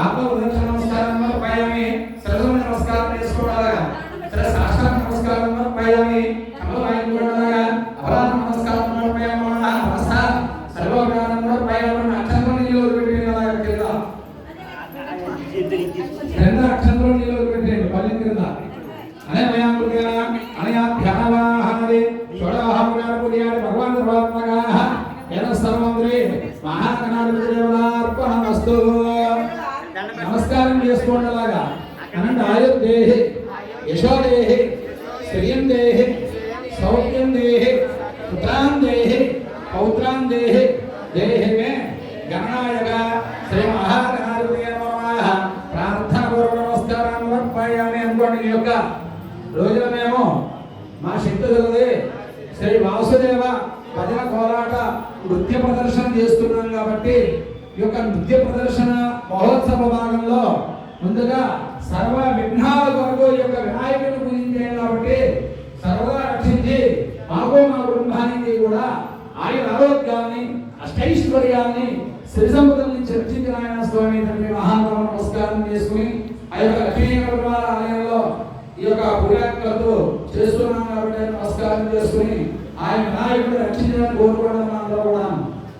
ఆత్మోదక్ష నమస్కారం సమర్పయామి సర్వ నమస్కారం చేసుకోవాలా సరే సాష్టాంగ నమస్కారం సమర్పయామి కమలాయం కూడాగా అపరాధ నమస్కారం సమర్పయామి నమస్త సర్వోపకారం సమర్పయామి అక్షంతరం నీళ్ళు వదిలిపెట్టేలా కింద రెండు అక్షంతరం నీళ్ళు వదిలిపెట్టేయండి పల్లె కింద అనే మయాంకుడిగా అనయా ధ్యానవాహనది షోడవాహనపుర్యాది భగవాన్ సర్వాత్మగా యన సర్వంద్రి మహాగణాధిపతి దేవతార్పణమస్తు నమస్కారం చేసుకోండి అలాగా అనంత ఆయుర్దేహి యశోదేహి శ్రియం దేహి సౌఖ్యం దేహి పుత్రాం దేహి పౌత్రాం దేహి దేహి మే గణనాయక శ్రీ మహాగణాధిపతి నమః ప్రార్థన పూర్వక నమస్కారం సమర్పయామి అనుకోండి. ఈ యొక్క రోజున మేము మా శక్తి కలిగి శ్రీ వాసుదేవ భజన కోలాట నృత్య ప్రదర్శన చేస్తున్నాం కాబట్టి ఈ యొక్క నృత్య ప్రదర్శన మహోత్సవ భాగంలో ముందుగా సర్వ విఘ్నాల కొరకు ఈ యొక్క వినాయకుని పూజించాం కాబట్టి సర్వదా రక్షించి మాకు మా కుటుంబానికి కూడా ఆయన ఆరోగ్యాన్ని అష్టైశ్వర్యాన్ని శ్రీ సంపదల నుంచి రక్షించిన ఆయన స్వామి తండ్రి మహాత్మ నమస్కారం చేసుకుని ఆ యొక్క లక్ష్మీ ఆలయంలో ఈ యొక్క పురాణాలతో చేస్తున్నాం కాబట్టి నమస్కారం చేసుకుని ఆయన వినాయకుడు రక్షించడానికి కోరుకోవడం అందరూ కూడా